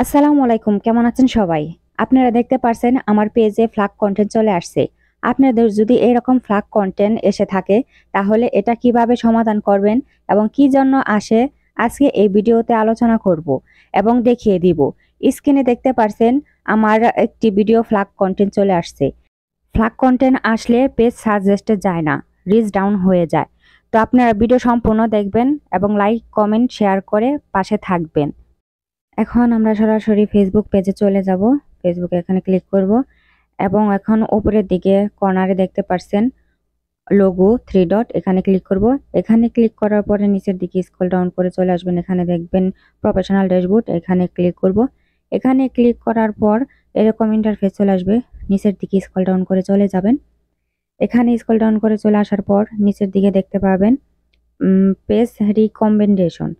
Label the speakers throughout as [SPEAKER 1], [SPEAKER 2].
[SPEAKER 1] আসসালামু আলাইকুম, কেমন আছেন সবাই? আপনারা দেখতে পারছেন আমার পেজে ফ্লাগ কন্টেন্ট চলে আসছে। আপনাদের যদি এরকম ফ্লাগ কন্টেন্ট এসে থাকে তাহলে এটা কিভাবে সমাধান করবেন এবং কি জন্য আসে আজকে এই ভিডিওতে আলোচনা করব এবং দেখিয়ে দিব। স্ক্রিনে দেখতে পারছেন আমার একটি ভিডিও ফ্লাগ কন্টেন্ট চলে আসছে। ফ্লাগ কন্টেন্ট আসলে পেজ সাজেস্টে যায় না, রিচ ডাউন হয়ে যায়। তো আপনারা ভিডিও সম্পূর্ণ দেখবেন এবং লাইক, কমেন্ট, শেয়ার করে পাশে থাকবেন। এখন আমরা সরাসরি ফেসবুক পেজে চলে যাব। ফেসবুকে এখানে ক্লিক করব এবং এখন উপরের দিকে কর্নারে দেখতে পাচ্ছেন লোগো 3 ডট, এখানে ক্লিক করব। এখানে ক্লিক করার পরে নিচের দিকে স্ক্রল ডাউন করে চলে আসবেন। এখানে দেখবেন প্রফেশনাল ড্যাশবোর্ড, এখানে ক্লিক করব। এখানে ক্লিক করার পর এরকম ইন্টারফেস চলে আসবে। নিচের দিকে স্ক্রল ডাউন করে চলে যাবেন। এখানে স্ক্রল ডাউন করে চলে আসার পর নিচের দিকে দেখতে পাবেন পেজ রিকমেন্ডেশন।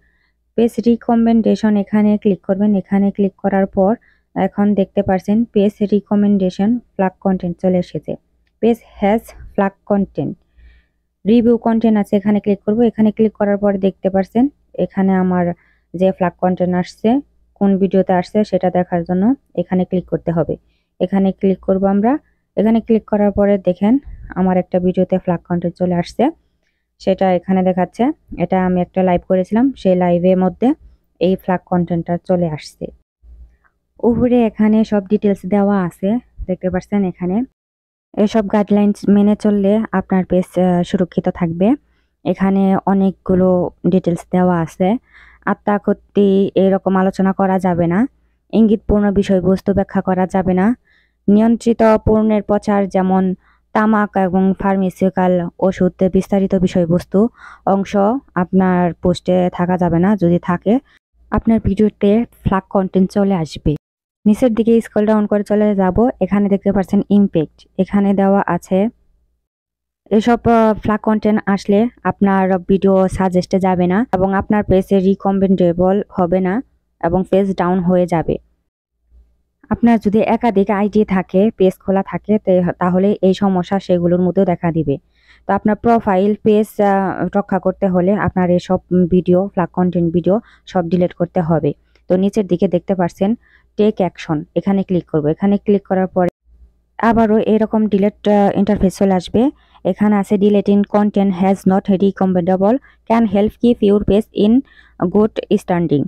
[SPEAKER 1] পেজ রিকমেন্ডেশন এখানে ক্লিক করবেন। এখানে ক্লিক করার পর এখন দেখতে পাচ্ছেন পেজ রিকমেন্ডেশন ফ্লাগ কন্টেন্ট চলে এসেছে। Page has flag content, review content আছে, এখানে ক্লিক করব। এখানে ক্লিক করার পর দেখতে পাচ্ছেন এখানে আমার যে ফ্লাগ কন্টেন্ট আসছে, কোন ভিডিওতে আসছে সেটা দেখার জন্য এখানে ক্লিক করতে হবে। এখানে ক্লিক করব আমরা। এখানে ক্লিক করার পরে দেখেন আমার একটা ভিডিওতে ফ্লাগ কন্টেন্ট চলে আসছে, সেটা এখানে দেখাচ্ছে। এটা আমি একটা লাইভ করেছিলাম, সেই লাইভের মধ্যে এই ফ্লাগ কন্টেন্টটা চলে আসছে। উপরে এখানে সব ডিটেলস দেওয়া আছে, দেখতে পাচ্ছেন। এখানে এসব গাইডলাইনস মেনে চললে আপনার পেজ সুরক্ষিত থাকবে। এখানে অনেকগুলো ডিটেলস দেওয়া আছে। আত্মা ক্ষতি এরকম আলোচনা করা যাবে না। ইঙ্গিতপূর্ণ বিষয়বস্তু ব্যাখ্যা করা যাবে না। নিয়ন্ত্রিত পণ্যের প্রচার যেমন তামাক এবং ফার্মাসিউটিক্যাল ওষুধ বিস্তারিত বিষয়বস্তু অংশ আপনার পোস্টে থাকা যাবে না। যদি থাকে আপনার ভিডিওতে ফ্লাগ কন্টেন্ট চলে আসবে। নিচের দিকে স্ক্রল ডাউন করে চলে যাব। এখানে দেখতে পাচ্ছেন ইমপ্যাক্ট, এখানে দেওয়া আছে এসব ফ্লাগ কন্টেন্ট আসলে আপনার ভিডিও সাজেস্টে যাবে না এবং আপনার পেজে রিকমেন্ডেবল হবে না এবং পেজ ডাউন হয়ে যাবে। আপনার যদি একাধিক আইডি থাকে, পেজ খোলা থাকে, তাহলে এই সমস্যা সেগুলোর মধ্যেও দেখা দিবে। তো আপনার প্রোফাইল পেজ রক্ষা করতে হলে আপনার এসব ভিডিও ফ্লাগ কন্টেন্ট ভিডিও সব ডিলিট করতে হবে। তো নিচের দিকে দেখতে পাচ্ছেন টেক অ্যাকশন, এখানে ক্লিক করব। এখানে ক্লিক করার পরে আবারও এরকম ডিলিট ইন্টারফেস চলে আসবে। এখানে আছে deleting content has not recommendable can help keep your page in good standing.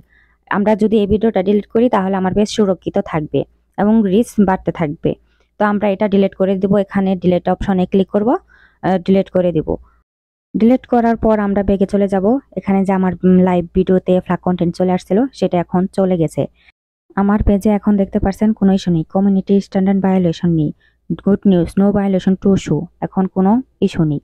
[SPEAKER 1] আমরা যদি এই ভিডিওটা ডিলিট করি তাহলে আমার পেজ সুরক্ষিত থাকবে এবং রিচ বাড়তে থাকবে। তো আমরা এটা ডিলিট করে দেব। এখানে ডিলিট অপশনে ক্লিক করব, ডিলিট করে দিব। ডিলিট করার পর আমরা ব্যাকে চলে যাব। এখানে যে আমার লাইভ ভিডিওতে ফ্লাগ কন্টেন্ট চলে আসছিল সেটা এখন চলে গেছে। আমার পেজে এখন দেখতে পাচ্ছেন কোনো ইস্যু নেই, কমিউনিটি স্ট্যান্ডার্ড ভায়োলেশন নেই, good news, no violation to show, এখন কোনো ইস্যু নেই।